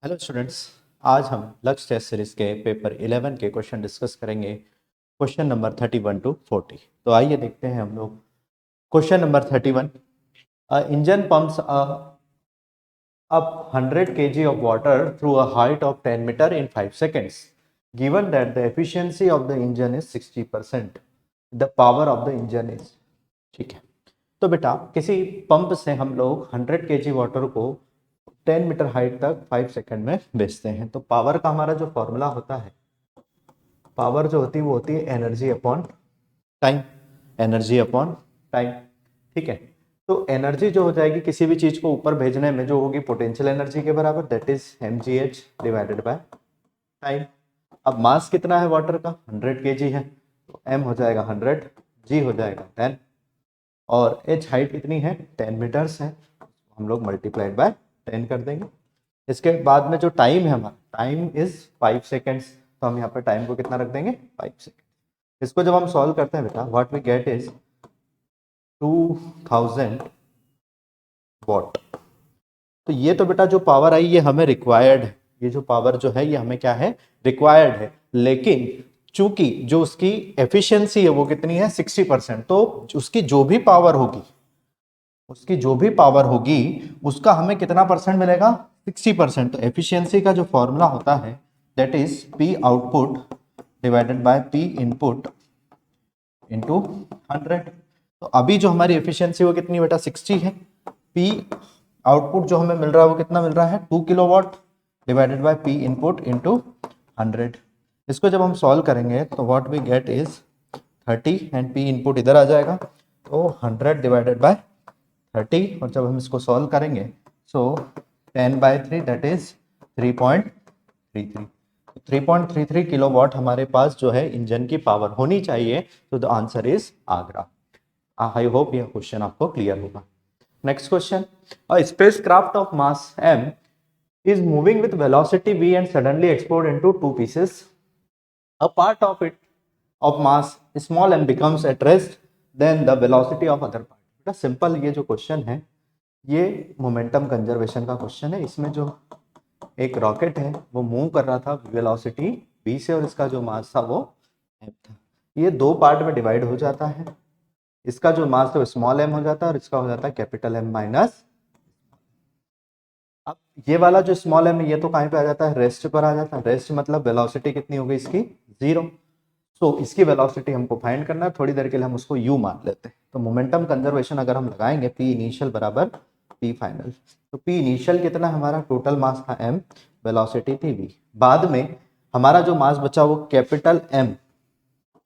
Hello students. आज हम लक्ष्य टेस्ट सीरीज के पेपर 11 के क्वेश्चन डिस्कस करेंगे। Question number 31 to 40। तो आइए देखते हैं हम लोग question number 31। Engine pumps up 100 kg of water through a height of 10 meter in 5 seconds. Given that the efficiency of the engine is 60%, the power of the engine is। ठीक है, तो बेटा किसी पंप से हम लोग 100 kg वाटर को 10 metre height तक 5 सेकंड में भेजते हैं। तो पावर का हमारा जो फॉर्मूला होता है, पावर जो होती है वो होती है energy upon time. Energy upon time, ठीक है। तो एनर्जी जो हो जाएगी किसी भी चीज को ऊपर भेजने में जो होगी पोटेंशियल एनर्जी के बराबर, that is mgh divided by time. अब मास कितना है वाटर का, 100 kg है, तो m हो जाएगा 100, g हो जाएगा 10 और h हाइट कितनी है 10 मीटर्स है, हम लोग मल्टीप्लाइड बाय 10 कर देंगे। इसके बाद में जो टाइम है हमारा, टाइम इज 5 सेकेंड्स, तो हम यहाँ पर टाइम को कितना रख देंगे 5 सेकेंड। इसको जब हम सॉल्व करते हैं बेटा, what we get is 2000 watt. तो ये तो बेटा जो पावर आई ये हमें रिक्वायर्ड है, ये जो पावर जो है ये हमें क्या है रिक्वायर्ड है, लेकिन चूंकि जो उसकी एफिशिएंसी है वो कितनी है 60%, तो उसकी जो भी पावर होगी, उसकी जो भी पावर होगी उसका हमें कितना परसेंट मिलेगा 60%। तो एफिशिएंसी का जो फॉर्मूला होता है that is P output divided by P input into 100। तो अभी जो हमारी एफिशिएंसी वो कितनी बेटा 60 है। पी आउटपुट जो हमें मिल रहा है वो कितना मिल रहा है 2 kilowatt divided by P input into 100। इसको जब हम सॉल्व करेंगे तो what we get is 30 and P input इधर आ जाएगा, तो 100 डिवाइडेड बाय 30 और जब हम इसको सॉल्व करेंगे सो 10/3 दैट इज 3.33। 3.33 किलोवाट हमारे पास जो है इंजन की पावर होनी चाहिए। तो the answer is Agra. I hope यह क्वेश्चन आपको क्लियर होगा। Next question, a spacecraft of mass m is moving with velocity v and suddenly explode into two pieces. A part of it of mass small m becomes at rest, then the velocity of other part। बेटा simple ये जो question है ये momentum conservation का क्वेश्चन है। इसमें जो एक रॉकेट है वो मूव कर रहा था वेलोसिटी v से और इसका जो मास था वो m था। ये दो पार्ट में डिवाइड हो जाता है, इसका जो मास है वो स्मॉल m हो जाता है और इसका हो जाता है कैपिटल M माइनस। अब ये वाला जो स्मॉल m है ये तो कहीं पे आ जाता है रेस्ट पर आ जाता है। रेस्ट मतलब वेलोसिटी कितनी होगी इसकी 0। तो इसकी वेलोसिटी हमको फाइंड करना है, थोड़ी देर के लिए हम उसको u मान लेते हैं। तो मोमेंटम कंजर्वेशन अगर हम लगाएंगे p इनिशियल बराबर p फाइनल, तो p इनिशियल कितना हमारा टोटल मास था m, वेलोसिटी थी v, बाद में हमारा जो मास बचा वो capital M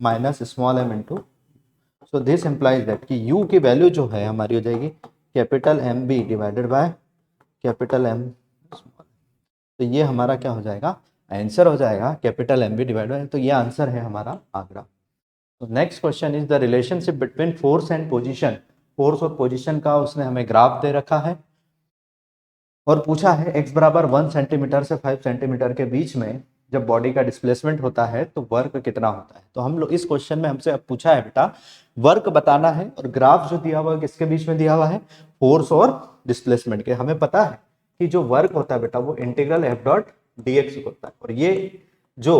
minus small m into. So this implies that कि u की वैल्यू जो है हमारी हो जाएगी capital M b divided by capital M। तो ये हमारा क्या हो जाएगा आंसर हो जाएगा capital M b divide by, तो ये आंसर है हमारा आगरा। तो next question is the relationship between force and position. Force और पोजीशन का उसने हमें ग्राफ दे रखा है और पूछा है x बराबर 1 सेंटीमीटर से 5 सेंटीमीटर के बीच में जब बॉडी का डिस्प्लेसमेंट होता है तो वर्क कितना होता है। तो हम लोग इस क्वेश्चन में हमसे अब पूछा है बेटा वर्क बताना है और ग्राफ जो दिया हुआ है किसके बीच में दिया हुआ है फोर्स और डिस्प्लेसमेंट के। हमें पता है कि जो वर्क होता है बेटा वो integral F dot D x होता है और ये जो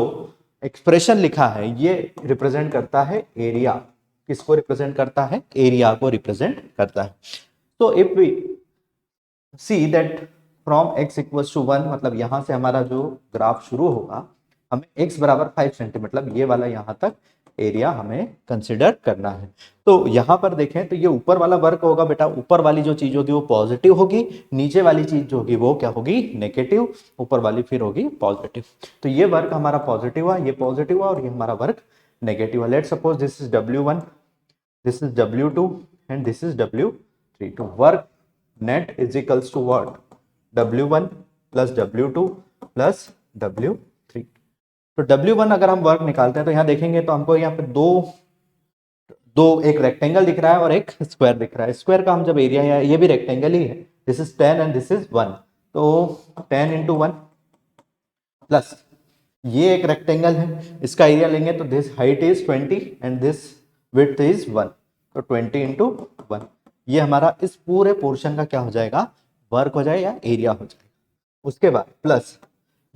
एक्सप्रेशन लिखा है ये रिप्रेजेंट करता है एरिया। किसको रिप्रेजेंट करता है एरिया को रिप्रेजेंट करता है। तो if we see that from x equals to 1, मतलब यहां से हमारा जो ग्राफ शुरू होगा हमें x बराबर 5 सेंटीमीटर, मतलब ये वाला यहां तक एरिया हमें कंसिडर करना है। तो यहां पर देखें तो ये ऊपर वाला वर्क होगा बेटा, ऊपर वाली जो चीज होगी वो पॉजिटिव होगी, नीचे वाली चीज जो होगी वो क्या होगी नेगेटिव, ऊपर वाली फिर होगी पॉजिटिव। तो ये वर्क हमारा पॉजिटिव है, ये पॉजिटिव है और ये हमारा वर्क नेगेटिव है। Let's suppose this is W1, this is W2 and this is W3। तो work net is equals to what W1 plus W2 plus W3। तो W1 अगर हम वर्क निकालते हैं तो यहाँ देखेंगे तो हमको यहाँ पे दो एक रेक्टेंगल दिख रहा है और एक स्क्वायर दिख रहा है। स्क्वायर का हम जब एरिया है ये भी रेक्टेंगल ही है, this is 10 and this is 1, तो 10 इंटू 1 प्लस ये एक रेक्टेंगल है इसका एरिया लेंगे तो this height is 20 and this width is 1, तो 20 इंटू 1 ये हमारा इस पूरे पोर्शन का क्या हो जाएगा वर्क हो जाएगा या एरिया हो जाएगा। उसके बाद प्लस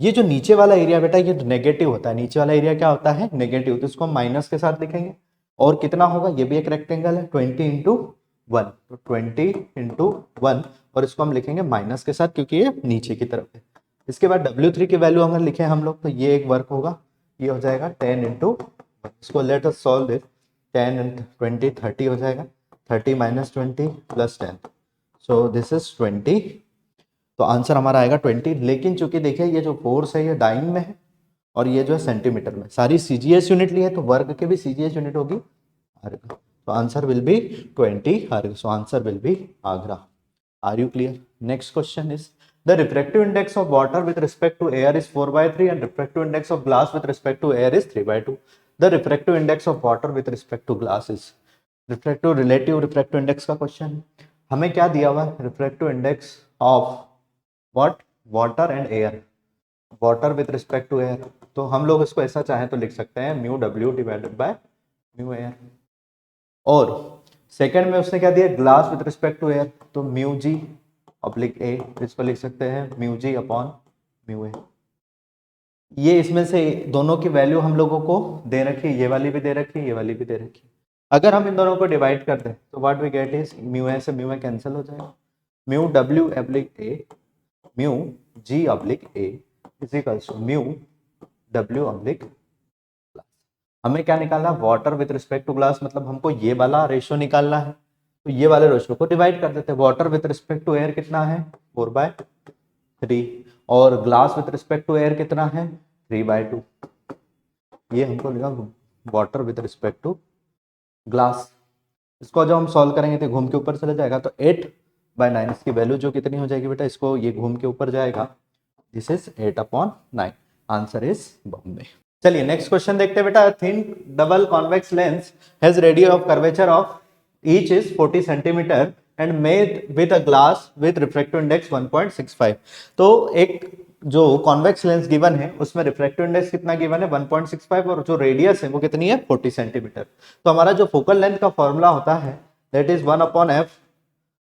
ये जो नीचे वाला एरिया बेटा ये नेगेटिव होता है, नीचे वाला एरिया क्या होता है नेगेटिव, तो इसको हम माइनस के साथ लिखेंगे। और कितना होगा, ये भी एक रेक्टेंगल है 20 इंटू 1, तो 20 इंटू 1 और इसको हम लिखेंगे माइनस के साथ क्योंकि ये नीचे की तरफ है। इसके बाद W3 की वैल्यू अगर लिखे हम लोग तो ये एक वर्क होगा, ये हो जाएगा 10 इंटू, इसको let us solve this, 10 into 20 30 हो जाएगा, 30 minus 20 plus 10, so this is 20, तो आंसर हमारा आएगा 20। लेकिन चूंकि देखिए ये जो फोर्स है ये डाइन में है और ये जो है सेंटीमीटर में, सारी सीजीएस यूनिट ली है तो वर्ग के भी सीजीएस यूनिट होगी अर्ग, तो answer will be 20 erg, so answer will be Agra. Are you clear? Next question is the refractive index of water with respect to air is 4/3 and refractive index of glass with respect to air is 3/2। The refractive index of water with respect to glass is, refractive relative refractive index का क्वेश्चन। हमें क्या दिया हुआ है, refractive index of what, water and air, water with respect to air, तो हम लोग इसको ऐसा चाहें तो लिख सकते हैं mu W divided by mu air. और सेकंड में उसने क्या दिया, glass with respect to air, तो म्यू जी ऑब्लिक ए, इसको लिख सकते हैं mu G upon mu A. ये इसमें से दोनों की वैल्यू हम लोगों को दे रखी है, ये वाली भी दे रखी है, ये वाली भी दे रखी है। अगर हम इन दोनों को डिवाइड कर दें तो what we get is mu A से म्यू ए कैंसिल हो जाएगा, mu W oblique A mu G oblique A is equals to mu W oblique glass. हमें क्या निकालना, water with respect to glass, मतलब हमको ये वाला रेशियो निकालना है, तो ये वाले रेशियो को डिवाइड कर देते हैं। Water with respect to air कितना है 4/3 और glass with respect to air कितना है 3/2। ये हमको मिला water with respect to glass. इसको जब हम सॉल्व करेंगे तो घूम के ऊपर चला जाएगा, तो 8/9 इसकी वैल्यू जो कितनी हो जाएगी बेटा, इसको ये घूम के ऊपर जाएगा, this is 8/9, answer is Bombay. चलिए नेक्स्ट क्वेश्चन देखते हैं बेटा। Thin double convex lens has radius of curvature of each is 40 centimetre and made with a glass with refractive index 1.65। तो एक जो कॉन्वेक्स लेंस गिवन है उसमें रिफ्रैक्टिव इंडेक्स कितना गिवन है 1.65 और जो रेडियस है वो कितनी है 40 सेंटीमीटर। तो हमारा जो फोकल लेंथ का फॉर्मूला होता है that is 1/f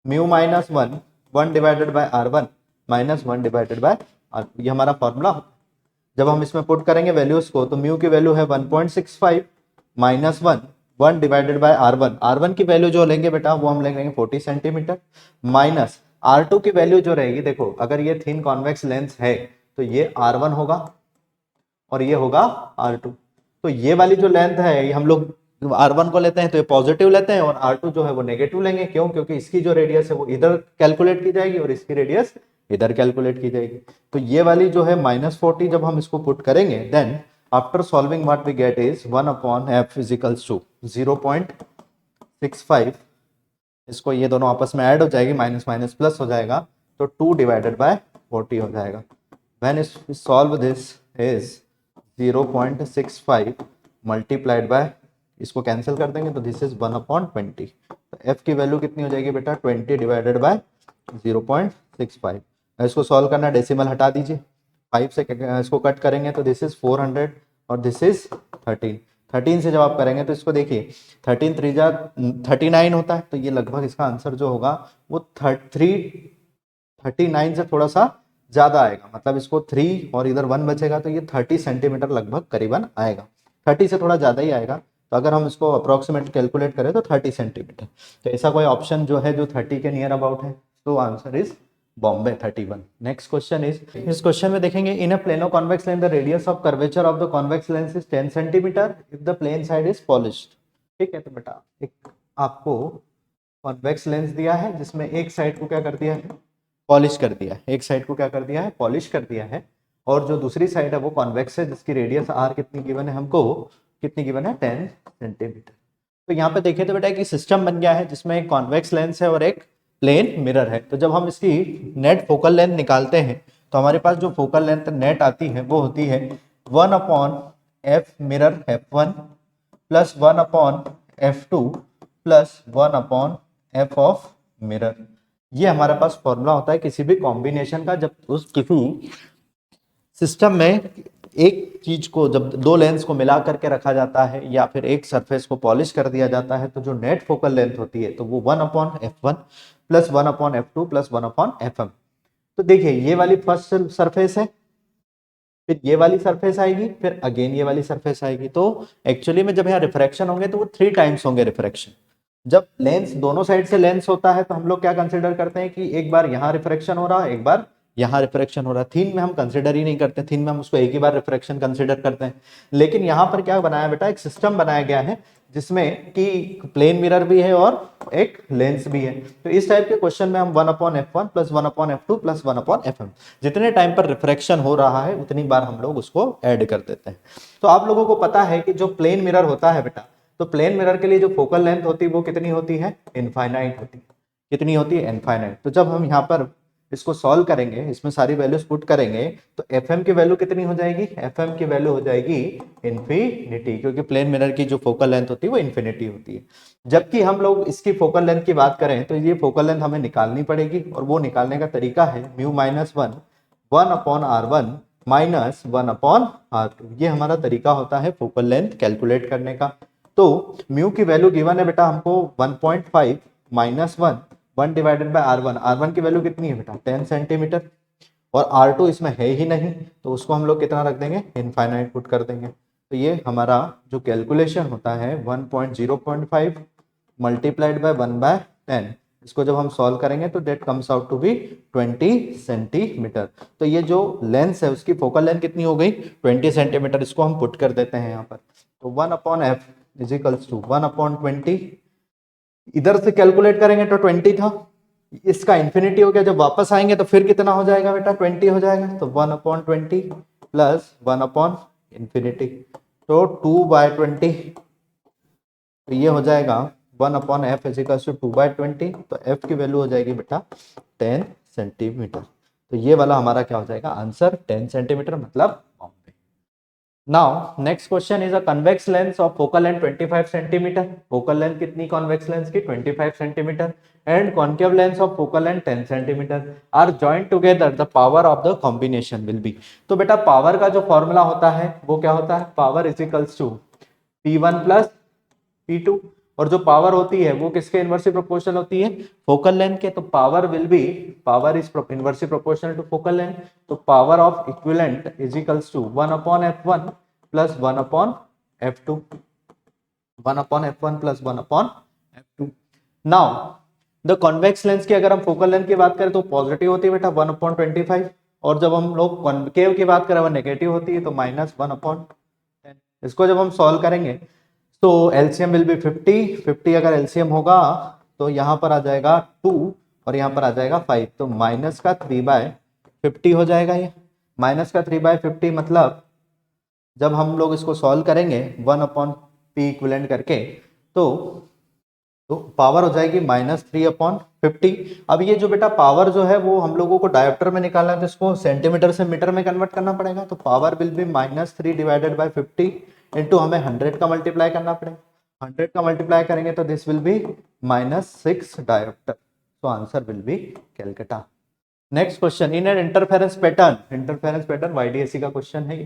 mu minus 1 divided by r1 minus 1 divided by r2, ये हमारा फॉर्मूला। जब हम इसमें पुट करेंगे वैल्यूज को तो म्यू की वैल्यू है 1.65 माइनस 1 डिवाइडेड बाय r1 की वैल्यू जो लेंगे बेटा वो हम लेंगे 40 सेंटीमीटर, माइनस r2 की वैल्यू जो रहेगी, देखो अगर ये थिन कॉन्वेक्स लेंस है तो ये r1 होगा और ये होगा r2, तो ये वाली जो लेंथ है ये हम लोग r1 को लेते हैं तो ये पॉजिटिव लेते हैं और r2 जो है वो नेगेटिव लेंगे। क्यों? क्योंकि इसकी जो रेडियस है वो इधर कैलकुलेट की जाएगी और इसकी रेडियस इधर कैलकुलेट की जाएगी। तो ये वाली जो है -40 जब हम इसको पुट करेंगे then after solving what we get is 1/f is equals to 0.65, इसको ये दोनों आपस में ऐड हो जाएगी, माइनस माइनस प्लस हो जाएगा, तो 2 डिवाइडेड बाय 40 हो जाएगा। When is solve this is 0.65 multiplied by, इसको कैंसिल कर देंगे तो दिस इज 1/20, तो f की वैल्यू कितनी हो जाएगी बेटा 20 डिवाइडेड बाय 0.65। इसको सॉल्व करना, डेसिमल हटा दीजिए, 5 से इसको कट करेंगे तो दिस इज 400 और दिस इज 13 से जब आप करेंगे तो इसको देखिए 13 3 जा 39 होता है, तो ये लगभग इसका आंसर जो होगा वो 39 से थोड़ा सा ज्यादा आएगा, मतलब इसको 3 और इधर 1 बचेगा तो ये 30 सेंटीमीटर लगभग करीबन आएगा, 30 से थोड़ा ज्यादा ही आएगा। तो अगर हम इसको अप्रोक्सीमेट कैलकुलेट करें तो 30 सेंटीमीटर, तो ऐसा कोई ऑप्शन जो है जो 30 के नियर अबाउट है, तो answer is Bombay 31। Next question is, इस क्वेश्चन में देखेंगे in a plano convex lens the radius of curvature of the convex lens is 10 centimetre if the plane side is polished. ठीक है, तो बेटा एक आपको कॉन्वेक्स लेंस दिया है जिसमें एक साइड को क्या कर दिया है पॉलिश कर दिया है, एक साइड को क्या कर दिया है पॉलिश कर दिया है, और जो दूसरी साइड है वो कॉन्वेक्स है जिसकी रेडियस आर कितनी गिवन है हमको, कितनी गिवन है 10 सेंटीमीटर। तो यहाँ पे देखें तो बेटा एक सिस्टम बन गया है जिसमें एक कॉन्वेक्स लेंस है और एक प्लेन मिरर है। तो जब हम इसकी नेट फोकल लेंथ निकालते हैं तो हमारे पास जो फोकल लेंथ नेट आती है वो होती है 1/f mirror f1 plus 1/f2 plus 1/f of mirror. ये हमारे पास फॉर्मूला होता है किसी भी कॉम्बिनेशन का, जब उस किसी सिस्टम में एक चीज को जब दो लेंस को मिला करके रखा जाता है या फिर एक सरफेस को पॉलिश कर दिया जाता है तो जो नेट फोकल लेंथ होती है तो वो 1/f1 plus 1/f2 plus 1/fm तो देखिए ये वाली फर्स्ट सरफेस है, फिर ये वाली सरफेस आएगी, फिर अगेन ये वाली सरफेस आएगी। तो एक्चुअली में जब यहाँ रिफ्रैक्शन होंगे तो वो 3 टाइम्स होंगे रिफ्रैक्शन। जब लेंस दोनों साइड से लेंस होता है तो हम लोग क्या कंसिडर करते हैं कि एक बार यहाँ रिफ्रैक्शन हो रहा है, एक बार यहाँ रिफ्रैक्शन हो रहा है। थीन में हम कंसिडर ही नहीं करते, थीन में हम उसको एक ही बार रिफ्रैक्शन कंसिडर करते हैं। लेकिन यहाँ पर क्या बनाया बेटा, एक सिस्टम बनाया गया है जिसमें कि प्लेन मिरर भी है और एक लेंस भी है। तो इस टाइप के क्वेश्चन में हम 1/f1 plus 1/f2 plus 1/fm, जितने टाइम पर रिफ्रैक्शन हो रहा है उतनी बार हम लोग उसको ऐड कर देते हैं। तो आप लोगों को पता है कि जो प्लेन मिरर होता है बेटा, तो प्लेन मिरर के लिए जो फोकल लेंथ होती है वो कितनी होती है, इनफाइनाइट होती है। कितनी होती है, इनफाइनाइट। तो जब हम यहाँ पर इसको सॉल्व करेंगे, इसमें सारी वैल्यूज पुट करेंगे, तो एफएम की वैल्यू कितनी हो जाएगी, एफएम की वैल्यू हो जाएगी इन्फिनिटी, क्योंकि प्लेन मिरर की जो फोकल लेंथ होती है वो इन्फिनिटी होती है। जबकि हम लोग इसकी फोकल लेंथ की बात करें तो ये फोकल लेंथ हमें निकालनी पड़ेगी, और वो निकालने का तरीका है mu minus 1/r1 minus 1/r2। ये हमारा तरीका होता है फोकल लेंथ कैलकुलेट करने का। तो म्यू की वैल्यू गिवन है बेटा हमको 1.5 minus 1 divided by R1। R1 की वैल्यू कितनी है बेटा, 10 सेंटीमीटर, और R2 इसमें है ही नहीं तो उसको हम लोग कितना रख देंगे, इनफाइनाइट पुट कर देंगे। तो ये हमारा जो कैलकुलेशन होता है 1.0.5 मल्टीप्लाइड बाय 1/10, इसको जब हम सॉल्व करेंगे तो that comes out to be 20 centimetre. तो ये जो लेंस है उसकी फोकल लेंथ कितनी हो गई, 20 सेंटीमीटर। इसको हम पुट कर देते हैं यहाँ पर। तो 1/f इज इक्वल्स टू 1/20। इधर से कैलकुलेट करेंगे तो 20 था, इसका इन्फिनिटी हो गया। जब वापस आएंगे तो फिर कितना हो जाएगा बेटा, 20 हो जाएगा। तो 1/20 प्लस 1/इन्फिनिटी, तो 2/20। तो ये हो जाएगा 1/f इज इक्वल टू 2/20। तो f की वैल्यू हो जाएगी बेटा 10 सेंटीमीटर। तो ये वाला हमारा क्या हो जाएगा आंसर, 10 सेंटीमीटर मतलब Bombay. Now next question is a convex lens of focal length 25 centimetre. Focal length कितनी कॉन्वेक्स लेंस की, 25 centimetre, and concave lens of focal length 10 centimetre are joint together, the power of the combination will be. तो बेटा power का जो formula होता है वो क्या होता है, power is equals to P1 plus P2, और जो पावर होती है वो किसके इनवर्सली प्रोपोर्शनल होती है, फोकल लेंथ के। तो power will be, power is inversely proportional to focal length. तो power of equivalent is equals to 1/f1 plus 1/f2, 1/f1 plus 1/f2। Now the convex lens की अगर हम फोकल लेंथ की बात करें तो पॉजिटिव होती है बेटा 1/25, और जब हम लोग कॉन्केव की बात करें वो नेगेटिव होती है तो माइनस 1/10। इसको जब हम सॉल्व करेंगे तो एलसीएम विल बी 50 अगर एलसीएम होगा तो यहाँ पर आ जाएगा 2 और यहाँ पर आ जाएगा 5, तो माइनस का 3/50 हो जाएगा। ये माइनस का 3/50 मतलब जब हम लोग इसको सॉल्व करेंगे 1/p इक्विवेलेंट करके तो पावर हो जाएगी -3/50। अब ये जो बेटा पावर जो है वो हम लोगों को डायोप्टर में निकालना है तो इसको सेंटीमीटर से मीटर में कन्वर्ट करना पड़ेगा। तो power will B -3 divided by 50 into हमें 100 का मल्टीप्लाई करना पड़ेगा। 100 का मल्टीप्लाई करेंगे तो दिस विल बी -6 डायोप्टर। तो answer will be Calcutta. Next question, in an interference pattern YDAC का क्वेश्चन है।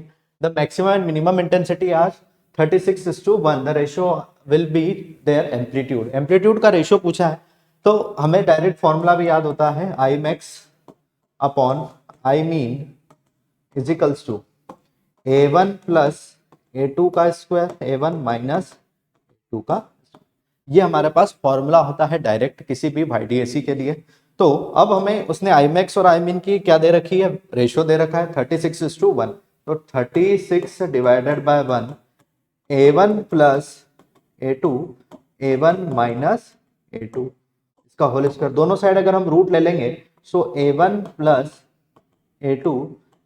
The maximum and minimum intensity आज 36:1, the ratio will be their amplitude. Amplitude का रेशियो पूछा है तो हमें डायरेक्ट फॉर्मूला भी याद होता है, I max upon I min is equals to A1 plus A2 का स्क्वायर, A1 माइनस A2 का। ये हमारे पास फॉर्मूला होता है डायरेक्ट किसी भी YDAC के लिए। तो अब हमें उसने आई मैक्स और आई मीन की क्या दे रखी है, रेशियो दे रखा है 36:1। तो 36 divided by 1, A1 plus A2, A1 minus A2, इसका होल स्क्वायर। दोनों साइड अगर हम रूट ले लेंगे so A1 plus A2,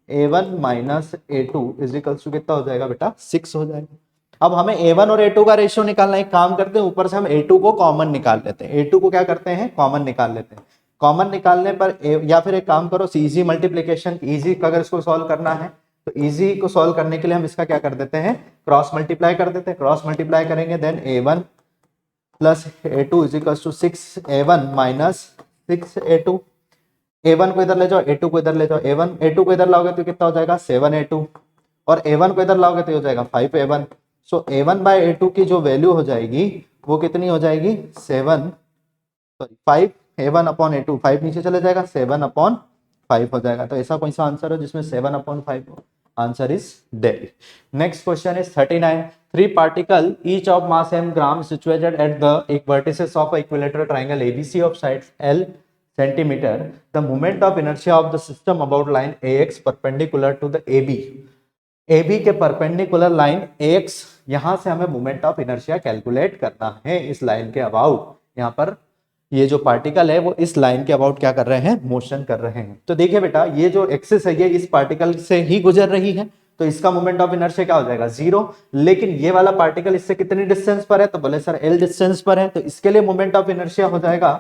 A1 minus A2 is equals to कितना हो जाएगा बेटा, 6 हो जाएगा। अब हमें A1 और A2 का रेशियो निकालना है। एक काम करते हैं, ऊपर से हम A2 को कॉमन निकाल लेते हैं। A2 को क्या करते हैं, कॉमन निकाल लेते हैं। कॉमन निकालने पर या फिर एक काम करो, इजी मल्टीप्लीकेशन, इजी अगर इसको सॉल्व करना है तो इजी को सॉल्व करने के लिए हम इसका क्या कर देते हैं, क्रॉस मल्टीप्लाई कर देते हैं। क्रॉस मल्टीप्लाई करेंगे then A1 plus A2 is equal to 6A1 minus 6A2। A1 को इधर ले जाओ, A2 को इधर ले जाओ। A2 को इधर लाओगे तो कितना हो जाएगा 7A2, और A1 को इधर लाओगे तो हो जाएगा 5A1। सो A1 बाय A2 की जो वैल्यू हो जाएगी वो कितनी हो जाएगी 5A1 अपॉन A2, 5 नीचे चले जाएगा 7/5 5 हो जाएगा। तो ऐसा कौन सा आंसर हो जिसमें 7/5 हो? Answer is Delhi. Next question is 39। 3 particle each of mass m gram situated at the एक vertices of equilateral triangle ABC of sides L centimeter. The moment of inertia of the system about line AX perpendicular to the AB के perpendicular line AX, यहां से हमें moment of inertia calculate करना है इस line के about. यहाँ पर ये जो पार्टिकल है वो इस लाइन के अबाउट क्या कर रहे हैं? मोशन कर रहे हैं। तो देखिए बेटा, ये जो एक्सिस है ये इस पार्टिकल से ही गुजर रही है, तो इसका मोमेंट ऑफ इनर्शिया क्या हो जाएगा? 0। लेकिन ये वाला पार्टिकल इससे कितनी डिस्टेंस पर है? तो बोले सर L डिस्टेंस पर है, तो इसके लिए मोमेंट ऑफ इनर्शिया हो जाएगा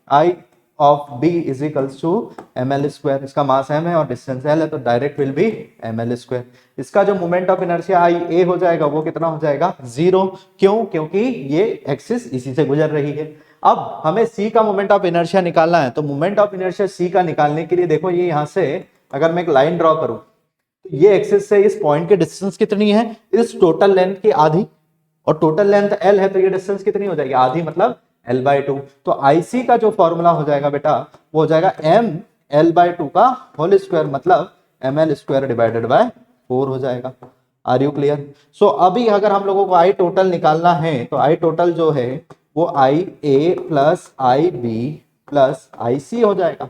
I of B is equals to ml square. इसका मास m है और डिस्टेंस l है, तो direct will be ml square. इसका जो moment of inertia I A हो जाएगा वो कितना हो जाएगा? 0। क्यों? क्योंकि ये एक्सिस इसी से गुजर रही है। अब हमें सी का मोमेंट ऑफ इनर्शिया निकालना है, तो मोमेंट ऑफ इनर्शिया सी का निकालने के लिए देखो, ये यहां से अगर मैं एक लाइन ड्रॉ करूं तो ये एक्सिस से इस पॉइंट की डिस्टेंस कितनी है? इस टोटल लेंथ की आधी, और टोटल लेंथ l है, तो ये डिस्टेंस कितनी हो जाएगी? आधी, मतलब l/2। तो IC का जो फॉर्मूला हो जाएगा बेटा वो हो जाएगा m l/2 का होल स्क्वायर, मतलब ml स्क्वायर डिवाइडेड बाय 4 हो जाएगा। Are you clear? सो अभी अगर हम लोगों को आई टोटल निकालना है तो आई टोटल जो है वो IA plus IB plus IC हो जाएगा।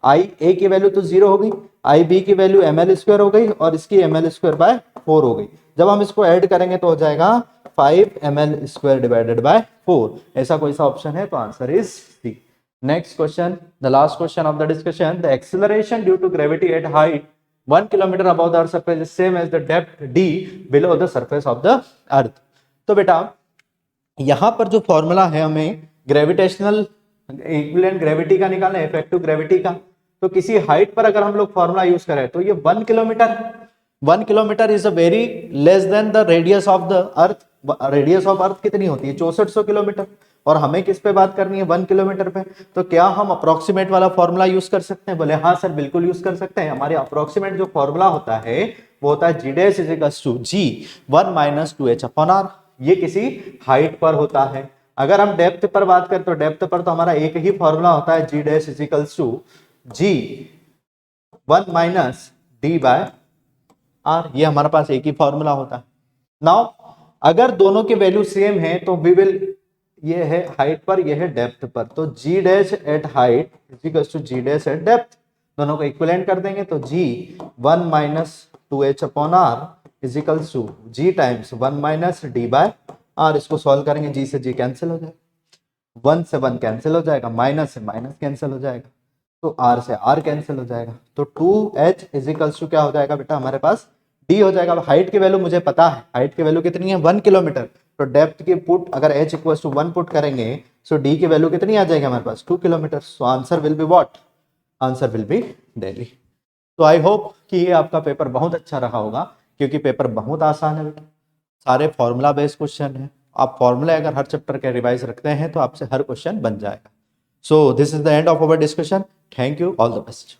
IA की वैल्यू तो 0 हो गई, IB की वैल्यू ml स्क्वायर हो गई और इसकी ml स्क्वायर बाय 4 हो गई। जब हम इसको ऐड करेंगे तो हो जाएगा 5 ml स्क्वायर डिवाइडेड बाय 4। ऐसा कोई सा ऑप्शन है, तो answer is C. Next question, the last question of the discussion, the acceleration due to gravity at height 1 kilometre above the earth surface is same as the depth d below the surface of the earth. तो बेटा यहां पर जो formula है हमें gravitational equivalent gravity का निकालना है, इफेक्टिव ग्रेविटी का। तो किसी हाइट पर अगर हम लोग फॉर्मूला यूज करें तो ये 1 kilometre is a very less than the radius of the earth. Radius of earth कितनी होती है? 6400 किलोमीटर, और हमें किस पे बात करनी है? 1 किलोमीटर पे। तो क्या हम अप्रोक्सीमेट वाला फॉर्मूला यूज कर सकते हैं? बोले हाँ सर बिल्कुल यूज कर सकते हैं। हमारे अप्रोक्सीमेट जो फॉर्मूला होता है वो होता है G dash is equals to G 1 minus 2h upon R। ये किसी हाइट पर होता है। अगर हम डेप्थ पर बात करें तो डेप्थ पर तो हमारा एक ही फॉर्मूला होता है G dash is equals to G 1 minus D by R। ये हमारे पास एक ही फॉर्मूला होता है। नाउ अगर दोनों की वैल्यू सेम है तो वी विल, ये है हाइट पर, ये है डेप्थ पर, तो G dash at height is equals to G dash at depth. दोनों को इक्विवेलेंट कर देंगे तो G 1 minus 2h upon R is equals to G times 1 minus D by R। इसको सॉल्व करेंगे, G से G कैंसिल हो जाएगा, 1 से 1 कैंसिल हो जाएगा, माइनस से माइनस कैंसिल हो जाएगा, तो R से R कैंसिल हो जाएगा। तो 2h इज इक्वल्स टू क्या हो जाएगा बेटा हमारे पास? D हो जाएगा। हाइट की वैल्यू मुझे पता है, हाइट की वैल्यू कितनी है? 1 किलोमीटर। तो डेप्थ की पुट अगर h इक्वल्स टू 1 पुट करेंगे सो D की वैल्यू कितनी आ जाएगी हमारे पास? 2 kilometre. So answer will be what? Answer will B Delhi. तो आई होप कि ये आपका पेपर बहुत अच्छा रहा होगा, क्योंकि पेपर बहुत आसान है बेटा, सारे फॉर्मूला बेस्ड क्वेश्चन है। आप फॉर्मूला अगर हर चैप्टर के रिवाइज रखते हैं तो आपसे हर क्वेश्चन बन जाएगा। So this is the end of our discussion. Thank you, all the best.